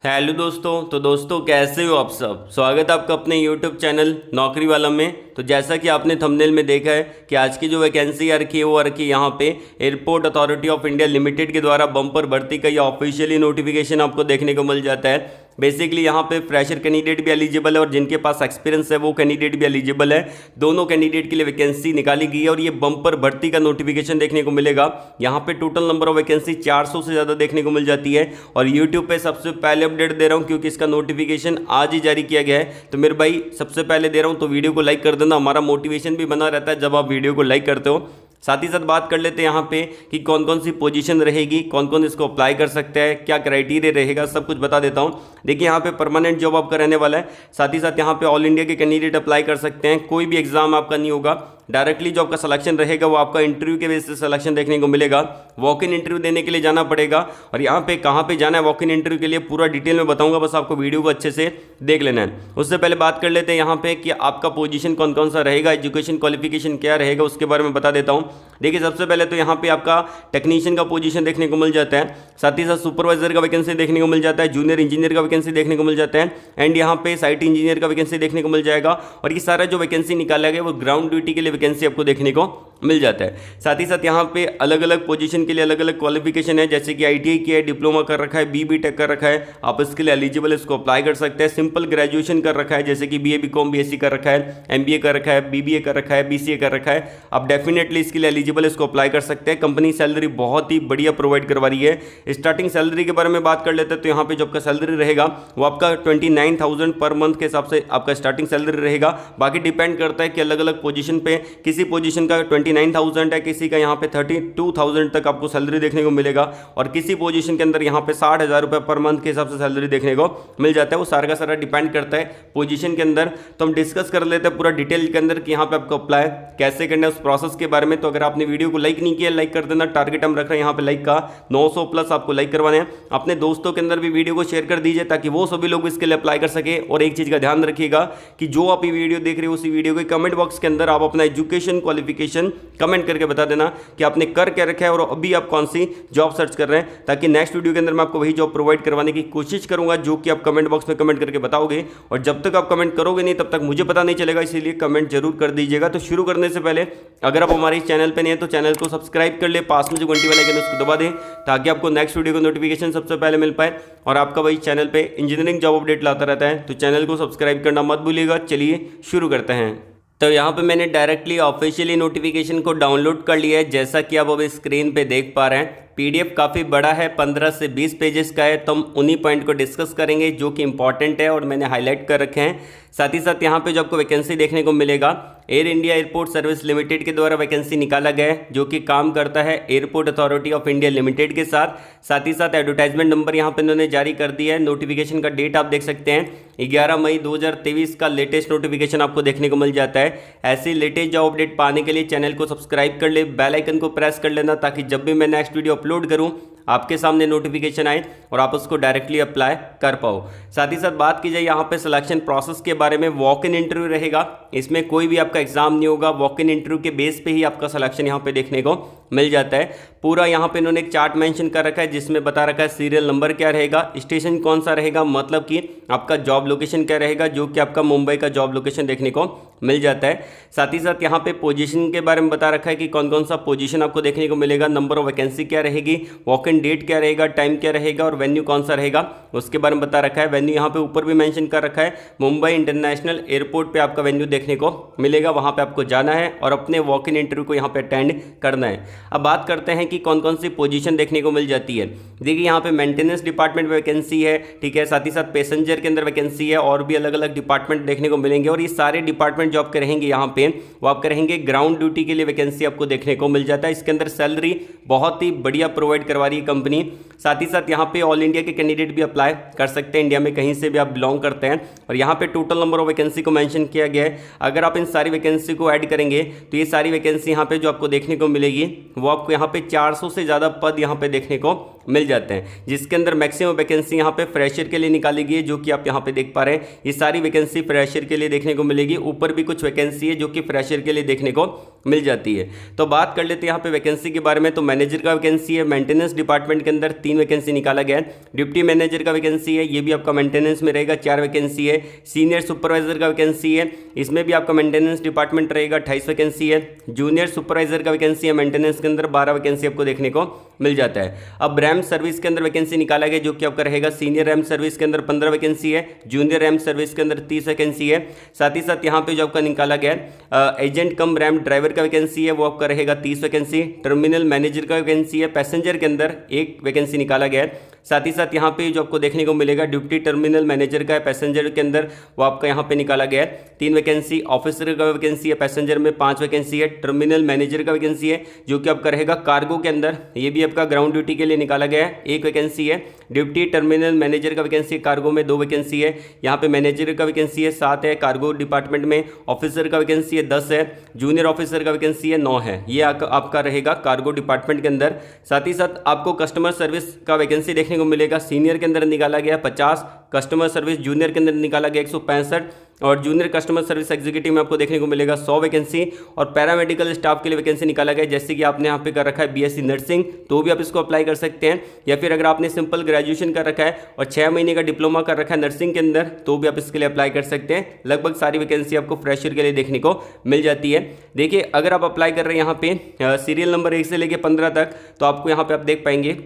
Hello दोस्तों। तो दोस्तों कैसे हो आप सब। स्वागत है आपका अपने यूट्यूब चैनल नौकरी वाला में। तो जैसा कि आपने थंबनेल में देखा है कि आज की जो वैकेंसी आ रखी है वो आ रखी है यहाँ पे airport authority of India limited के द्वारा बम्पर भर्ती का ये ऑफिशियली नोटिफिकेशन आपको देखने को मिल जाता है। बेसिकली यहाँ पे फ्रेशर कैंडिडेट भी एलिजिबल है और जिनके पास एक्सपीरियंस है वो कैंडिडेट भी एलिजिबल है। दोनों कैंडिडेट के लिए वैकेंसी निकाली गई है और ये बम्पर भर्ती का नोटिफिकेशन देखने को मिलेगा। यहाँ पे टोटल नंबर ऑफ वैकेंसी 400 से ज़्यादा देखने को मिल जाती है और यूट्यूब पे सबसे पहले अपडेट दे रहा हूँ क्योंकि इसका नोटिफिकेशन आज ही जारी किया गया है। तो मेरे भाई सबसे पहले दे रहा हूँ तो वीडियो को लाइक कर देना, हमारा मोटिवेशन भी बना रहता है जब आप वीडियो को लाइक करते हो। साथ ही साथ बात कर लेते हैं यहाँ पे कि कौन कौन सी पोजीशन रहेगी, कौन कौन इसको अप्लाई कर सकता है, क्या क्राइटेरिया रहेगा, सब कुछ बता देता हूँ। देखिए यहाँ पे परमानेंट जॉब आपका रहने वाला है। साथ ही साथ यहाँ पे ऑल इंडिया के कैंडिडेट अप्लाई कर सकते हैं। कोई भी एग्जाम आपका नहीं होगा, डायरेक्टली जो आपका सिलेक्शन रहेगा वो आपका इंटरव्यू के बेस से सिलेक्शन देखने को मिलेगा। वॉक इन इंटरव्यू देने के लिए जाना पड़ेगा और यहाँ पे कहाँ पे जाना है वॉक इन इंटरव्यू के लिए पूरा डिटेल में बताऊंगा, बस आपको वीडियो को अच्छे से देख लेना है। उससे पहले बात कर लेते हैं यहाँ पे कि आपका पोजीशन कौन कौन सा रहेगा, एजुकेशन क्वालिफिकेशन क्या रहेगा उसके बारे में बता देता हूँ। देखिए सबसे पहले तो यहाँ पे आपका टेक्नीशियन का पोजीशन देखने को मिल जाता है, साथ ही साथ सुपरवाइजर का वैकेंसी देखने को मिल जाता है, जूनियर इंजीनियर का वैकेंसी देखने को मिल जाता है एंड यहाँ पे साइट इंजीनियर का वैकेंसी देखने को मिल जाएगा। और ये सारा जो वैकेंसी निकाला गया वो ग्राउंड ड्यूटी के लिए वैकेंसी आपको देखने को मिल जाता है। साथ ही साथ यहाँ पे अलग अलग पोजीशन के लिए अलग अलग क्वालिफिकेशन है, जैसे कि आईटीआई किया है, डिप्लोमा कर रखा है, बी टेक कर रखा है, आप इसके लिए एलिजिबल इसको अप्लाई कर सकते हैं। सिंपल ग्रेजुएशन कर रखा है जैसे कि बीए बीकॉम बीएससी कर रखा है, एमबीए कर रखा है, बीबीए कर रखा है, बीसीए कर रखा है, आप डेफिनेटली इसके लिए एलिजिबल इसको अप्लाई कर सकते हैं। कंपनी सैलरी बहुत ही बढ़िया प्रोवाइड करवा रही है। स्टार्टिंग सैलरी के बारे में बात कर लेते हैं तो यहाँ पे जो आपका सैलरी रहेगा वो आपका 29,000 पर मंथ के हिसाब से आपका स्टार्टिंग सैलरी रहेगा। बाकी डिपेंड करता है कि अलग अलग पोजीशन पे किसी पोजीशन का 29,000 है, किसी का यहाँ पे 32,000 तक आपको सैलरी देखने को मिलेगा और किसी पोजीशन के अंदर यहाँ पे 60,000 रुपये पर मंथ के हिसाब से सैलरी देखने को मिल जाता है। वो सारा का सारा डिपेंड करता है पोजीशन के अंदर। तो हम डिस्कस कर लेते हैं पूरा डिटेल के अंदर कि यहाँ पे आपको अप्लाई कैसे करना है उस प्रोसेस के बारे में। तो अगर आपने वीडियो को लाइक नहीं किया लाइक कर देना, टारगेट हम रख रहे हैं यहाँ पे लाइक का 900 प्लस आपको लाइक करवाने हैं। अपने दोस्तों के अंदर भी वीडियो को शेयर कर दीजिए ताकि वो सभी लोग इसके लिए अप्लाई कर सके। और एक चीज़ का ध्यान रखिएगा कि जो आप ये वीडियो देख रहे हो उसी वीडियो के कमेंट बॉक्स के अंदर आप अपना एजुकेशन क्वालिफिकेशन कमेंट करके बता देना कि आपने कर क्या रखा है और अभी आप कौन सी जॉब सर्च कर रहे हैं, ताकि नेक्स्ट वीडियो के अंदर मैं आपको वही जॉब प्रोवाइड करवाने की कोशिश करूंगा जो कि आप कमेंट बॉक्स में कमेंट करके बताओगे। और जब तक आप कमेंट करोगे नहीं तब तक मुझे पता नहीं चलेगा, इसीलिए कमेंट जरूर कर दीजिएगा। तो शुरू करने से पहले अगर आप हमारे इस चैनल पर नहीं है तो चैनल को सब्सक्राइब कर ले, पास में जो घंटी वाला आइकन है उसको दबा दें ताकि आपको नेक्स्ट वीडियो का नोटिफिकेशन सबसे पहले मिल पाए। और आपका वही चैनल पे इंजीनियरिंग जॉब अपडेट लाता रहता है, तो चैनल को सब्सक्राइब करना मत भूलिएगा। चलिए शुरू करते हैं। तो यहाँ पे मैंने डायरेक्टली ऑफिशियली नोटिफिकेशन को डाउनलोड कर लिया है, जैसा कि आप अभी स्क्रीन पे देख पा रहे हैं। पीडीएफ काफ़ी बड़ा है, 15 से 20 पेजेस का है, तो हम उन्हीं पॉइंट को डिस्कस करेंगे जो कि इंपॉर्टेंट है और मैंने हाईलाइट कर रखे हैं। साथ ही साथ यहाँ पे जो आपको वैकेंसी देखने को मिलेगा air India airport service limited के द्वारा वैकेंसी निकाला गया है, जो कि काम करता है airport authority of India limited के साथ। साथ ही साथ एडवर्टाइजमेंट नंबर यहाँ पे इन्होंने जारी कर दिया है। नोटिफिकेशन का डेट आप देख सकते हैं 11 मई 2023 का लेटेस्ट नोटिफिकेशन आपको देखने को मिल जाता है। ऐसी लेटेस्ट जॉब अपडेट पाने के लिए चैनल को सब्सक्राइब कर ले, बेल आइकन को प्रेस कर लेना ताकि जब भी मैं नेक्स्ट वीडियो अपलोड करूँ आपके सामने नोटिफिकेशन आए और आप उसको डायरेक्टली अप्लाई कर पाओ। साथ ही साथ बात की जाए यहाँ पे सिलेक्शन प्रोसेस के बारे में, वॉक इन इंटरव्यू रहेगा, इसमें कोई भी आपका एग्जाम नहीं होगा। वॉक इन इंटरव्यू के बेस पे ही आपका सिलेक्शन यहाँ पे देखने को मिल जाता है। पूरा यहाँ पे इन्होंने एक चार्ट मेंशन कर रखा है जिसमें बता रखा है सीरियल नंबर क्या रहेगा, स्टेशन कौन सा रहेगा, मतलब कि आपका जॉब लोकेशन क्या रहेगा, जो कि आपका मुंबई का जॉब लोकेशन देखने को मिल जाता है। साथ ही साथ यहाँ पे पोजीशन के बारे में बता रखा है कि कौन कौन सा पोजीशन आपको देखने को मिलेगा, नंबर ऑफ वैकेंसी क्या रहेगी, वॉक इन डेट क्या रहेगा, टाइम क्या रहेगा और वेन्यू कौन सा रहेगा उसके बारे में बता रखा है। वेन्यू यहाँ पे ऊपर भी मेंशन कर रखा है, मुंबई इंटरनेशनल एयरपोर्ट पे आपका वेन्यू देखने को मिलेगा, वहाँ पे आपको जाना है और अपने वॉक इन इंटरव्यू को यहाँ पे अटेंड करना है। अब बात करते हैं कि कौन कौन सी पोजीशन देखने को मिल जाती है। देखिए यहाँ पे मेंटेनेंस डिपार्टमेंट में वैकेंसी है, ठीक है, साथ ही साथ पैसेंजर के अंदर वैकेंसी है और भी अलग अलग डिपार्टमेंट देखने को मिलेंगे। और ये सारे डिपार्टमेंट जो आपके रहेंगे यहाँ पे वो आप करेंगे ग्राउंड ड्यूटी के लिए वैकेंसी आपको देखने को मिल जाता है। इसके अंदर सैलरी बहुत ही बढ़िया प्रोवाइड करवा रही है कंपनी। साथ ही साथ यहाँ पे ऑल इंडिया के कैंडिडेट भी अप्लाई कर सकते हैं, इंडिया में कहीं से भी आप बिलोंग करते हैं। और यहाँ पे टोटल नंबर ऑफ वैकेंसी को मेंशन किया गया है। अगर आप इन सारी वैकेंसी को ऐड करेंगे तो ये सारी वैकेंसी यहाँ पे जो आपको देखने को मिलेगी वो आपको यहाँ पे 400 से ज़्यादा पद यहाँ पे देखने को मिल जाते हैं, जिसके अंदर मैक्सिमम वैकेंसी यहाँ पे फ्रेशर के लिए निकाली गई है, जो कि आप यहाँ पे देख पा रहे हैं। ये सारी वैकेंसी फ्रेशर के लिए देखने को मिलेगी। ऊपर भी कुछ वैकेंसी है जो कि फ्रेशर के लिए देखने को मिल जाती है। तो बात कर लेते हैं यहाँ पे वैकेंसी के बारे में। तो मैनेजर का वैकेंसी है, मेंटेनेंस डिपार्टमेंट के अंदर 3 वैकेंसी निकाला गया है। डिप्टी मैनेजर का वैकेंसी है, ये भी आपका मेंटेनेंस में रहेगा, 4 वैकेंसी है। सीनियर सुपरवाइजर का वैकेंसी है, इसमें भी आपका मेंटेनेंस डिपार्टमेंट रहेगा, 28 वैकेंसी है। जूनियर सुपरवाइजर का वैकेंसी है मेंटेनेंस के अंदर, 12 वैकेंसी आपको देखने को मिल जाता है। अब रैम सर्विस के अंदर वैकेंसी निकाला गया, जो कि आपका रहेगा सीनियर रैम सर्विस के अंदर 15 वैकेंसी है, जूनियर रैम सर्विस के अंदर 30 वैकेंसी है। साथ ही साथ यहाँ पे जो आपका निकाला गया एजेंट कम रैम ड्राइवर का वैकेंसी है, वो आपका रहेगा 30 वैकेंसी। टर्मिनल मैनेजर का वैकेंसी है, पैसेंजर के अंदर 1 वैकेंसी निकाला गया है। साथ ही साथ यहाँ पे जो आपको देखने को मिलेगा ड्यूटी टर्मिनल मैनेजर का है, पैसेंजर के अंदर वो आपका यहाँ पे निकाला गया है 3 वैकेंसी। ऑफिसर का वैकेंसी है, पैसेंजर में 5 वैकेंसी है। टर्मिनल मैनेजर का वैकेंसी है, जो कि आपका रहेगा कार्गो के अंदर, ये भी आपका ग्राउंड ड्यूटी के लिए निकाला गया है, 1 वैकेंसी है। डिप्टी टर्मिनल मैनेजर का वैकेंसी है, कार्गो में 2 वैकेंसी है। यहाँ पे मैनेजर का वैकेंसी है 7 है कार्गो डिपार्टमेंट में। ऑफिसर का वैकेंसी है 10 है। जूनियर ऑफिसर का वैकेंसी है 9 है। ये आपका रहेगा कार्गो डिपार्टमेंट के अंदर। साथ ही साथ आपको कस्टमर सर्विस का वैकेंसी देखने को मिलेगा, सीनियर के अंदर निकाला गया 50, कस्टमर सर्विस जूनियर के अंदर निकाला गया 165, और जूनियर कस्टमर सर्विस एग्जीक्यूटिव में आपको देखने को मिलेगा 100 वैकेंसी। और पैरामेडिकल स्टाफ के लिए वैकेंसी निकाला गया, जैसे कि आपने यहाँ पे कर रखा है बीएससी नर्सिंग, तो भी आप इसको अप्लाई कर सकते हैं। या फिर अगर आपने सिंपल ग्रेजुएशन कर रखा है और 6 महीने का डिप्लोमा कर रखा है नर्सिंग के अंदर, तो भी आप इसके लिए अप्लाई कर सकते हैं। लगभग सारी वैकेंसी आपको फ्रेशर के लिए देखने को मिल जाती है। देखिए, अगर आप अप्लाई कर रहे हैं यहाँ पे सीरियल नंबर 1 से लेकर 15 तक, तो आपको यहाँ पे आप देख पाएंगे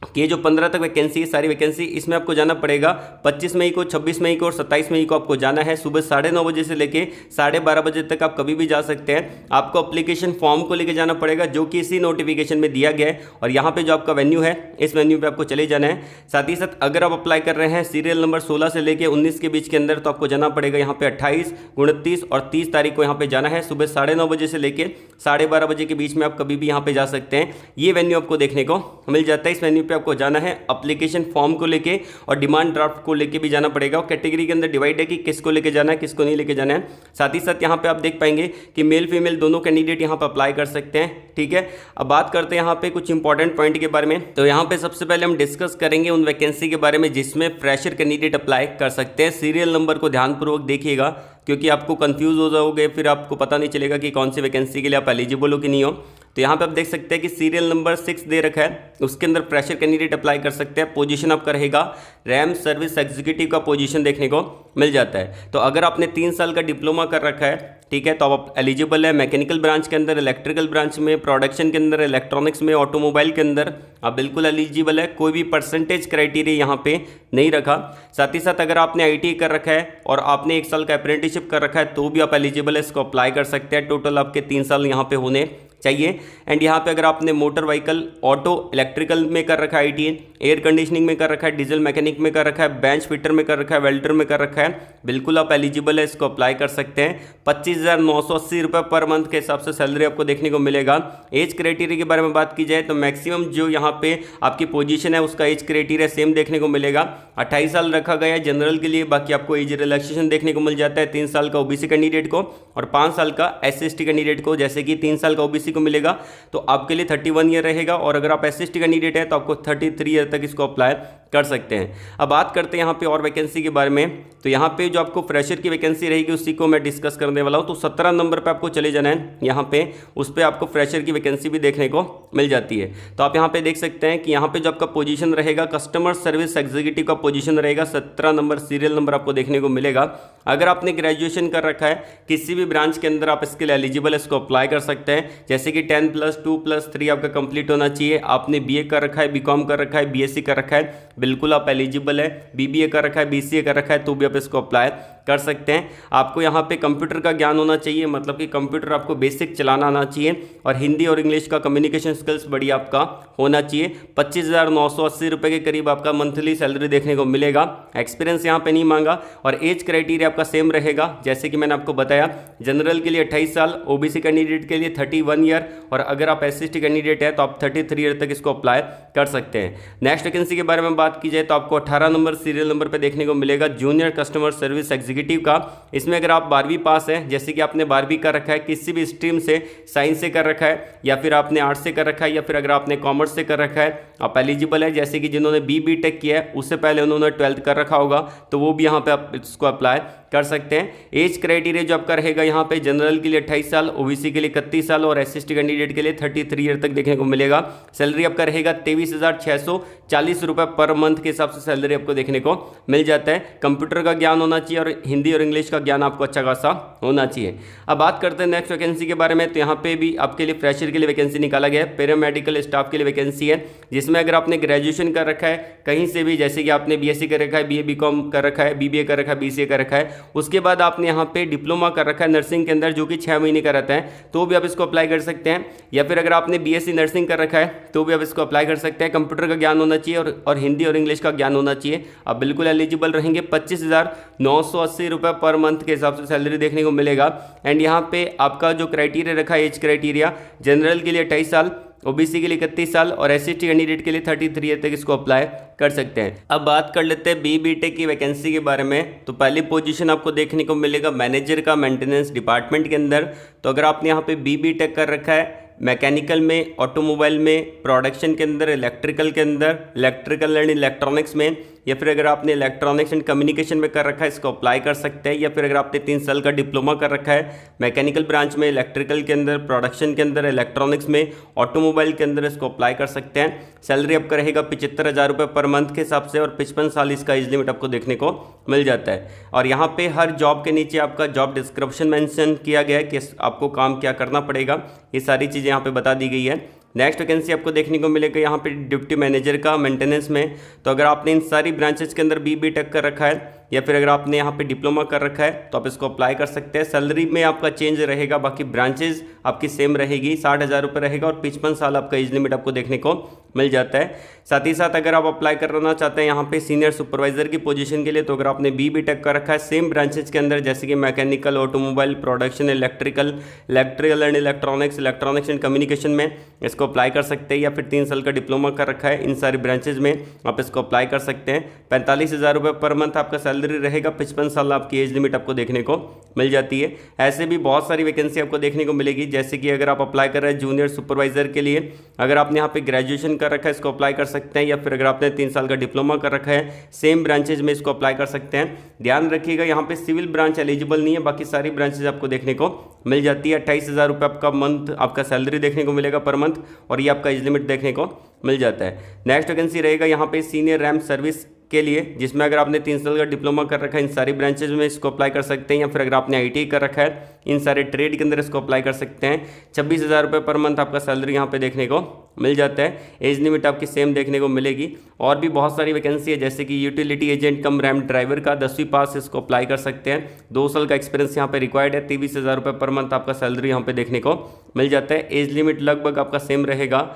कि ये जो 15 तक वैकेंसी है, सारी वैकेंसी, इसमें आपको जाना पड़ेगा 25 मई को, 26 मई को और 27 मई को आपको जाना है। सुबह 9:30 बजे से लेके 12:30 बजे तक आप कभी भी जा सकते हैं। आपको अप्लीकेशन फॉर्म को लेके जाना पड़ेगा, जो कि इसी नोटिफिकेशन में दिया गया है। और यहाँ पे जो आपका वेन्यू है, इस वेन्यू पे आपको चले जाना है। साथ ही साथ अगर आप अप्लाई कर रहे हैं सीरियल नंबर 16 से लेकर 19 के बीच के अंदर, तो आपको जाना पड़ेगा यहाँ पे 28, 29 और 30 तारीख को यहाँ पे जाना है। सुबह 9:30 बजे से लेकर 12:30 बजे के बीच में आप कभी भी यहाँ पे जा सकते हैं। ये वेन्यू आपको देखने को मिल जाता है। इस वेन्यू पे आपको जाना है, एप्लीकेशन फॉर्म को लेके और डिमांड ड्राफ्ट को लेके भी जाना पड़ेगा। और कैटेगरी के अंदर डिवाइड है कि किसको लेके जाना है, किसको नहीं लेके जाना है। साथ ही साथ यहाँ पे आप देख पाएंगे कि मेल फीमेल दोनों कैंडिडेट यहाँ पे अप्लाई कर सकते हैं। ठीक है, अब बात करते हैं यहाँ पे कुछ इंपॉर्टेंट पॉइंट के बारे में। तो यहाँ पे सबसे पहले हम डिस्कस करेंगे उन वैकेंसी के बारे में जिसमें फ्रेशर कैंडिडेट अप्लाई कर सकते हैं। सीरियल नंबर को ध्यानपूर्वक देखिएगा, क्योंकि आपको कंफ्यूज हो जाओगे, फिर आपको पता नहीं चलेगा कि कौन सी वैकेंसी के लिए आप एलिजिबल हो कि नहीं हो। तो यहाँ पे आप देख सकते हैं कि सीरियल नंबर 6 दे रखा है, उसके अंदर फ्रेशर कैंडिडेट अप्लाई कर सकते हैं। पोजीशन आपका रहेगा रैम सर्विस एग्जीक्यूटिव का पोजीशन देखने को मिल जाता है। तो अगर आपने 3 साल का डिप्लोमा कर रखा है, ठीक है, तो आप एलिजिबल है। मैकेनिकल ब्रांच के अंदर, इलेक्ट्रिकल ब्रांच में, प्रोडक्शन के अंदर, इलेक्ट्रॉनिक्स में, ऑटोमोबाइल के अंदर आप बिल्कुल एलिजिबल है। कोई भी परसेंटेज क्राइटेरिया यहाँ पे नहीं रखा। साथ ही साथ अगर आपने आईटीआई कर रखा है और आपने 1 साल का अप्रेंटिसशिप कर रखा है, तो भी आप एलिजिबल है, इसको अप्लाई कर सकते हैं। टोटल आपके 3 साल यहाँ पे होने चाहिए। एंड यहाँ पे अगर आपने मोटर व्हीकल, ऑटो, इलेक्ट्रिकल में कर रखा है आईटीआई, एयर कंडीशनिंग में कर रखा है, डीजल मैकेनिक में कर रखा है, बेंच फिटर में कर रखा है, वेल्डर में कर रखा है, बिल्कुल आप एलिजिबल है, इसको अप्लाई कर सकते हैं। 25,980 रुपये पर मंथ के हिसाब से सैलरी आपको देखने को मिलेगा। एज क्राइटेरिया के बारे में बात की जाए तो मैक्सिमम जो यहाँ पे आपकी पोजीशन है उसका एज क्राइटेरिया सेम देखने को मिलेगा। 28 साल रखा गया है जनरल के लिए। बाकी आपको एज रिलैक्सेशन देखने को मिल जाता है 3 साल का ओबीसी कैंडिडेट को और 5 साल का एससी/एसटी कैंडिडेट को। जैसे कि 3 साल का ओबीसी को मिलेगा तो आपके लिए 31 ईयर रहेगा, और अगर आप एससी/एसटी कैंडिडेट है तो आपको 33 ईयर तक इसको अप्लाई कर सकते हैं। अब बात करते हैं यहाँ पे और वैकेंसी के बारे में। तो यहाँ पे जो आपको फ्रेशर की वैकेंसी रहेगी उसी को मैं डिस्कस करने वाला हूँ। तो 17 नंबर पे आपको चले जाना है, यहाँ पे उस पर आपको फ्रेशर की वैकेंसी भी देखने को मिल जाती है। तो आप यहाँ पे देख सकते हैं कि यहाँ पे जो आपका पोजीशन रहेगा कस्टमर सर्विस एग्जीक्यूटिव का पोजीशन रहेगा। 17 नंबर सीरियल नंबर आपको देखने को मिलेगा। अगर आपने ग्रेजुएशन कर रखा है किसी भी ब्रांच के अंदर, आप इसके लिए एलिजिबल है, इसको अप्लाई कर सकते हैं। जैसे कि 10+2+3 आपका कंप्लीट होना चाहिए। आपने बीए कर रखा है, बीकॉम कर रखा है, बीएससी कर रखा है, बिल्कुल आप एलिजिबल है। बीबीए कर रखा है, बीसीए कर रखा है, तो भी आप इसको अप्लाई कर सकते हैं। आपको यहाँ पे कंप्यूटर का ज्ञान होना चाहिए, मतलब कि कंप्यूटर आपको बेसिक चलाना आना चाहिए, और हिंदी और इंग्लिश का कम्युनिकेशन स्किल्स बढ़िया आपका होना चाहिए। 25,980 रुपये के करीब आपका मंथली सैलरी देखने को मिलेगा। एक्सपीरियंस यहाँ पे नहीं मांगा, और एज क्राइटेरिया आपका सेम रहेगा जैसे कि मैंने आपको बताया। जनरल के लिए 28 साल, ओबीसी कैंडिडेट के लिए 31 ईयर, और अगर आप एससी/एसटी कैंडिडेट है तो आप 33 ईयर तक इसको अप्लाई कर सकते हैं। नेक्स्ट वैकेंसी के बारे में बात की जाए तो आपको 18 नंबर सीरियल नंबर पर देखने को मिलेगा junior customer service executive executive का। इसमें अगर आप 12वीं पास हैं, जैसे कि आपने 12वीं कर रखा है, किसी भी स्ट्रीम से, साइंस से कर रखा है या फिर आपने आर्ट्स से कर रखा है या फिर अगर आपने कॉमर्स से कर रखा है, आप एलिजिबल है। जैसे कि जिन्होंने बी टेक किया है उससे पहले उन्होंने 12th कर रखा होगा तो वो भी यहाँ पे आप इसको अप्लाई कर सकते हैं। एज क्राइटेरिया जो आपका रहेगा यहाँ पे जनरल के लिए 28 साल, ओबीसी के लिए 31 साल और एससी कैंडिडेट के लिए 33 ईयर तक देखने को मिलेगा। सैलरी आपका रहेगा 23,640 रुपये पर मंथ के हिसाब से सैलरी आपको देखने को मिल जाता है। कंप्यूटर का ज्ञान होना चाहिए और हिंदी और इंग्लिश का ज्ञान आपको अच्छा खासा होना चाहिए। अब बात करते हैं नेक्स्ट वैकेंसी के बारे में। तो यहाँ पे भी आपके लिए फ्रेशर के लिए वैकेंसी निकाला गया है, पैरामेडिकल स्टाफ के लिए वैकेंसी है, जिसमें अगर आपने ग्रेजुएशन कर रखा है कहीं से भी, जैसे कि आपने बीएससी कर रखा है, बीए बीकॉम कर रखा है, बीबीए कर रखा है, बीसीए कर रखा है, उसके बाद आपने यहाँ पे डिप्लोमा कर रखा है नर्सिंग के अंदर जो कि 6 महीने का रहता है, तो भी आप इसको अप्लाई कर सकते हैं। या फिर अगर आपने बीएससी नर्सिंग कर रखा है तो भी आप इसको अप्लाई कर सकते हैं। कंप्यूटर का ज्ञान होना चाहिए और हिंदी और इंग्लिश का ज्ञान होना चाहिए। आप बिल्कुल एलिजिबल रहेंगे। 25,980 रुपये पर मंथ के हिसाब से सैलरी देखने को मिलेगा। एंड यहाँ पे आपका जो क्राइटेरिया रखा है, एज क्राइटेरिया, जनरल के लिए 28 साल, ओबीसी के लिए 31 साल और एससी कैंडिडेट के लिए 33 ईयर तक इसको अप्लाई कर सकते हैं। अब बात कर लेते हैं बी टेक की वैकेंसी के बारे में। तो पहली पोजीशन आपको देखने को मिलेगा मैनेजर का मेंटेनेंस डिपार्टमेंट के अंदर। तो अगर आपने यहाँ पे बी टेक कर रखा है मैकेनिकल में, ऑटोमोबाइल में, प्रोडक्शन के अंदर, इलेक्ट्रिकल के अंदर, इलेक्ट्रिकल एंड इलेक्ट्रॉनिक्स में, या फिर अगर आपने इलेक्ट्रॉनिक्स एंड कम्युनिकेशन में कर रखा है इसको अप्लाई कर सकते हैं। या फिर अगर आपने 3 साल का डिप्लोमा कर रखा है मैकेनिकल ब्रांच में, इलेक्ट्रिकल के अंदर, प्रोडक्शन के अंदर, इलेक्ट्रॉनिक्स में, ऑटोमोबाइल के अंदर, इसको अप्लाई कर सकते हैं। सैलरी आपका रहेगा 75,000 रुपये पर मंथ के हिसाब से और 55 साल इसका एज लिमिट आपको देखने को मिल जाता है। और यहाँ पे हर जॉब के नीचे आपका जॉब डिस्क्रिप्शन मेंशन किया गया है कि आपको काम क्या करना पड़ेगा, ये सारी चीज़ें यहाँ पे बता दी गई है। नेक्स्ट वैकेंसी आपको देखने को मिलेगा यहाँ पे डिप्टी मैनेजर का मेंटेनेंस में। तो अगर आपने इन सारी ब्रांचेस के अंदर बी टेक कर रखा है या फिर अगर आपने यहाँ पे डिप्लोमा कर रखा है तो आप इसको अप्लाई कर सकते हैं। सैलरी में आपका चेंज रहेगा, बाकी ब्रांचेज आपकी सेम रहेगी, 60,000 रुपये रहेगा और 55 साल आपका एज लिमिट आपको देखने को मिल जाता है। साथ ही साथ अगर आप अप्लाई करना चाहते हैं यहाँ पे सीनियर सुपरवाइजर की पोजीशन के लिए, तो अगर आपने बी टेक कर रखा है सेम ब्रांचेज के अंदर, जैसे कि mechanical, automobile, production, electrical and electronics and communication में इसको अप्लाई कर सकते हैं। या फिर 3 साल का डिप्लोमा कर रखा है इन सारी ब्रांचेज में आप इसको अप्लाई कर सकते हैं। 45,000 रुपये पर मंथ आपका सैलरी रहेगा, 55 साल आपकी एज लिमिट आपको देखने को मिल जाती है। ऐसे भी बहुत सारी वैकेंसी आपको देखने को मिलेगी, जैसे कि अगर आप अप्लाई कर रहे हैं जूनियर सुपरवाइजर के लिए, अगर आपने यहाँ पे ग्रेजुएशन कर रखा है इसको अप्लाई कर सकते हैं। या फिर अगर आपने 3 साल का डिप्लोमा कर रखा है सेम ब्रांचेज में इसको अप्लाई कर सकते हैं। ध्यान रखिएगा यहाँ पे सिविल ब्रांच एलिजिबल नहीं है, बाकी सारी ब्रांचेज आपको देखने को मिल जाती है। 28,000 रुपये आपका मंथ आपका सैलरी देखने को मिलेगा पर मंथ और ये आपका एज लिमिट देखने को मिल जाता है। नेक्स्ट वैकेंसी रहेगा यहाँ पे सीनियर रैम सर्विस के लिए, जिसमें अगर आपने 3 साल का डिप्लोमा कर रखा है इन सारी ब्रांचेज में इसको अप्लाई कर सकते हैं। या फिर अगर आपने आईटीआई कर रखा है इन सारे ट्रेड के अंदर इसको अप्लाई कर सकते हैं। 26,000 रुपये पर मंथ आपका सैलरी यहाँ पे देखने को मिल जाता है। एज लिमिट आपकी सेम देखने को मिलेगी। और भी बहुत सारी वैकेंसी है, जैसे कि यूटिलिटी एजेंट कम रैम ड्राइवर का 10वीं पास इसको अप्लाई कर सकते हैं। 2 साल का एक्सपीरियंस यहाँ पे रिक्वायर्ड है। 23,000 रुपये पर मंथ आपका सैलरी यहाँ पे देखने को मिल जाता है। एज लिमिट लगभग आपका सेम रहेगा।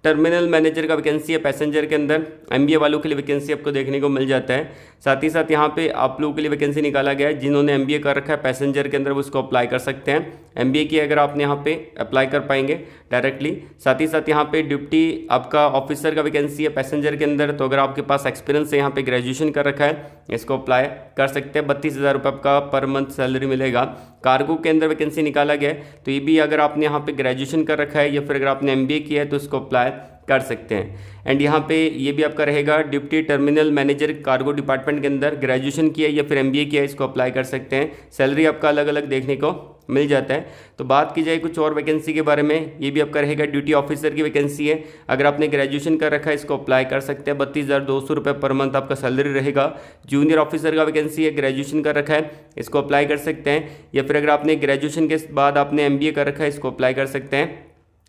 टर्मिनल मैनेजर का वैकेंसी है पैसेंजर के अंदर, एमबीए वालों के लिए वैकेंसी आपको देखने को मिल जाता है। साथ ही साथ यहाँ पे आप लोगों के लिए वैकेंसी निकाला गया है, जिन्होंने एमबीए कर रखा है पैसेंजर के अंदर वो उसको अप्लाई कर सकते हैं। एमबीए की अगर आपने यहाँ पे अप्लाई कर पाएंगे डायरेक्टली। साथ ही साथ यहाँ पे डिप्टी आपका ऑफिसर का वैकेंसी है पैसेंजर के अंदर, तो अगर आपके पास एक्सपीरियंस है यहाँ पे ग्रेजुएशन कर रखा है इसको अप्लाई कर सकते हैं। 32,000 रुपये आपका पर मंथ सैलरी मिलेगा। कार्गो के अंदर वैकेंसी निकाला गया है, तो ये भी अगर आपने यहाँ पे ग्रेजुएशन कर रखा है या फिर अगर आपने एमबीए किया है तो इसको अप्लाई कर सकते हैं। एंड यहाँ पे ये भी आपका रहेगा deputy terminal manager cargo department के अंदर, ग्रेजुएशन किया है या फिर एमबीए किया है इसको अप्लाई कर सकते हैं। सैलरी आपका अलग अलग देखने को मिल जाता है। तो बात की जाए कुछ और वैकेंसी के बारे में, ये भी आपका रहेगा ड्यूटी ऑफिसर की वैकेंसी है। अगर आपने ग्रेजुएशन कर रखा है इसको अप्लाई कर सकते हैं। 32,200 रुपये पर मंथ आपका सैलरी रहेगा। जूनियर ऑफिसर का वैकेंसी है, ग्रेजुएशन कर रखा है इसको अप्लाई कर सकते हैं। या फिर अगर आपने ग्रेजुएशन के बाद आपने एमबीए कर रखा है इसको अप्लाई कर सकते हैं।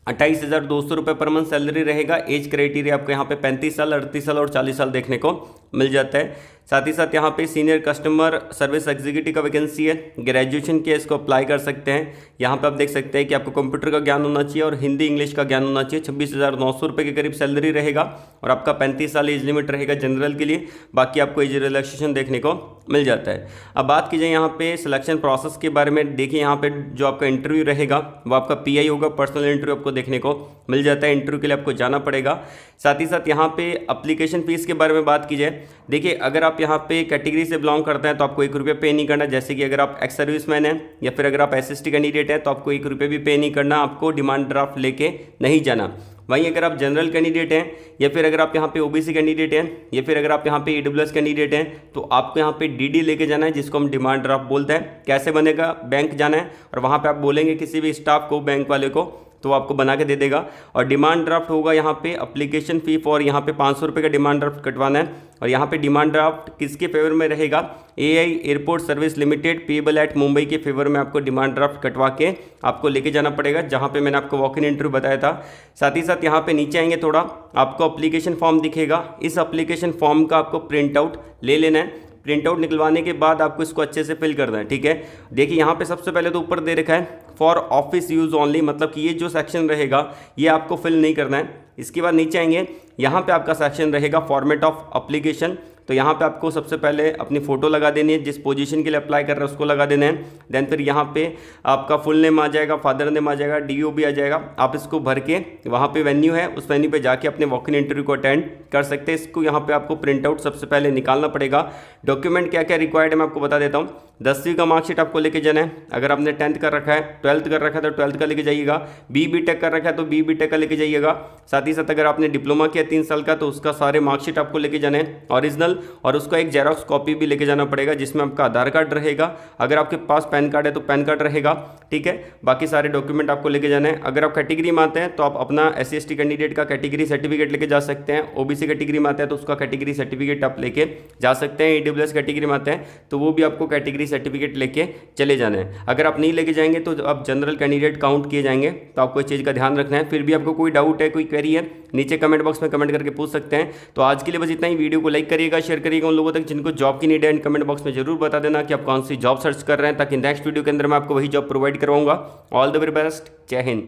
28,200 रुपये पर मंथ सैलरी रहेगा। एज क्राइटेरिया आपको यहाँ पे 35 साल, 38 साल और 40 साल देखने को मिल जाता है। साथ ही साथ यहाँ पे सीनियर कस्टमर सर्विस एग्जीक्यूटिव का वैकेंसी है, ग्रेजुएशन के इसको अप्लाई कर सकते हैं। यहाँ पे आप देख सकते हैं कि आपको कंप्यूटर का ज्ञान होना चाहिए और हिंदी इंग्लिश का ज्ञान होना चाहिए। 26,900 रुपये के करीब सैलरी रहेगा और आपका 35 साल एज लिमिट रहेगा जनरल के लिए। बाकी आपको एज रिलैक्सेशन देखने को मिल जाता है। अब बात की जाए यहाँ पे सिलेक्शन प्रोसेस के बारे में, देखिए यहाँ पे जो आपका इंटरव्यू रहेगा वो आपका पीआई होगा, पर्सनल इंटरव्यू आपको देखने को मिल जाता है। इंटरव्यू के लिए आपको जाना पड़ेगा। साथ ही साथ यहाँ पे एप्लीकेशन फीस के बारे में बात की जाए, देखिए अगर आप आप यहाँ पे कैटेगरी से बिलोंग करते हैं तो आपको 1 रुपये पे नहीं करना, जैसे कि अगर आप एक्स सर्विसमैन हैं या फिर अगर आप SST कैंडिडेट हैं तो आपको 1 रुपये भी पे नहीं करना, आपको डिमांड ड्राफ्ट लेके नहीं जाना। वहीं अगर आप जनरल कैंडिडेट हैं या फिर अगर आप यहाँ पे OBC कैंडिडेट हैं या फिर अगर आप यहाँ पे EWS कैंडिडेट हैं तो आपको यहाँ पे DD लेके जाना है, जिसको हम डिमांड ड्राफ्ट बोलते हैं। कैसे बनेगा, बैंक जाना है और वहाँ पे आप बोलेंगे किसी भी स्टाफ को, बैंक वाले को, तो आपको बना के दे देगा। और डिमांड ड्राफ्ट होगा यहाँ पे अप्लीकेशन फ़ी फॉर यहाँ पे 500 रुपये का डिमांड ड्राफ्ट कटवाना है। और यहाँ पे डिमांड ड्राफ्ट किसके फेवर में रहेगा, AI airport service limited payable eight Mumbai के फेवर में आपको डिमांड ड्राफ्ट कटवा के आपको लेके जाना पड़ेगा, जहाँ पे मैंने आपको वॉक इन इंटरव्यू बताया था। साथ ही साथ यहाँ पे नीचे आएंगे थोड़ा, आपको अप्लीकेशन फॉर्म दिखेगा। इस अप्लीकेशन फॉर्म का आपको प्रिंट आउट ले लेना है। प्रिंट आउट निकलवाने के बाद आपको इसको अच्छे से फिल करना है, ठीक है। देखिए यहाँ पे सबसे पहले तो ऊपर दे रखा है फॉर ऑफिस यूज़ ओनली, मतलब कि ये जो सेक्शन रहेगा ये आपको फिल नहीं करना है। इसके बाद नीचे आएंगे, यहाँ पे आपका सेक्शन रहेगा फॉर्मेट ऑफ एप्लीकेशन। तो यहाँ पे आपको सबसे पहले अपनी फ़ोटो लगा देनी है, जिस पोजीशन के लिए अप्लाई कर रहे हैं उसको लगा देना है। देन फिर यहाँ पे आपका फुल नेम आ जाएगा, फादर नेम आ जाएगा, DO भी आ जाएगा। आप इसको भर के वहाँ पे वेन्यू है, उस वेन्यू पे जाके अपने वॉक इन इंटरव्यू को अटेंड कर सकते हैं। इसको यहाँ पे आपको प्रिंट आउट सबसे पहले निकालना पड़ेगा। डॉक्यूमेंट क्या क्या रिक्वायर्ड है मैं आपको बता देता हूँ। 10वीं का मार्कशीट आपको लेके जाना है। अगर आपने 10th कर रखा है, 12th कर रखा है तो 12th का लेके जाइएगा। BTech कर रखा है तो BTech का लेके जाइएगा। साथ ही साथ अगर आपने डिप्लोमा किया 3 साल का तो उसका सारे मार्कशीट आपको लेके जाना है ओरिजिनल, और उसका एक जेरॉक्स कॉपी भी लेके जाना पड़ेगा, जिसमें आपका आधार कार्ड रहेगा। अगर आपके पास पैन कार्ड है तो पैन कार्ड रहेगा, ठीक है। बाकी सारे डॉक्यूमेंट आपको लेके जाना है। अगर आप कैटेगरी में आते हैं तो आप अपना SC/ST कैंडिडेट का कैटेगरी सर्टिफिकेट लेके जा सकते हैं। OBC कैटेगरी में आते हैं तो उसका कैटेगरी सर्टिफिकेट आप लेके जा सकते हैं। EWS कैटेगरी में आते हैं तो वो भी आपको कैटेगरी सर्टिफिकेट लेके चले जाना है। अगर आप नहीं लेके जाएंगे तो आप जनरल कैंडिडेट काउंट किए जाएंगे, तो आपको इस चीज़ का ध्यान रखना है। फिर भी आपको कोई डाउट है, कोई क्वेरी है, नीचे कमेंट बॉक्स में कमेंट करके पूछ सकते हैं। तो आज के लिए बस इतना ही। वीडियो को लाइक करिएगा, शेयर करिएगा उन लोगों तक जिनको जॉब की नीड है। कमेंट बॉक्स में जरूर बता देना कि आप कौन सी जॉब सर्च कर रहे हैं, ताकि नेक्स्ट वीडियो के अंदर मैं आपको वही जॉब प्रोवाइड करवाऊंगा। ऑल द वेरी बेस्ट, जय हिंद।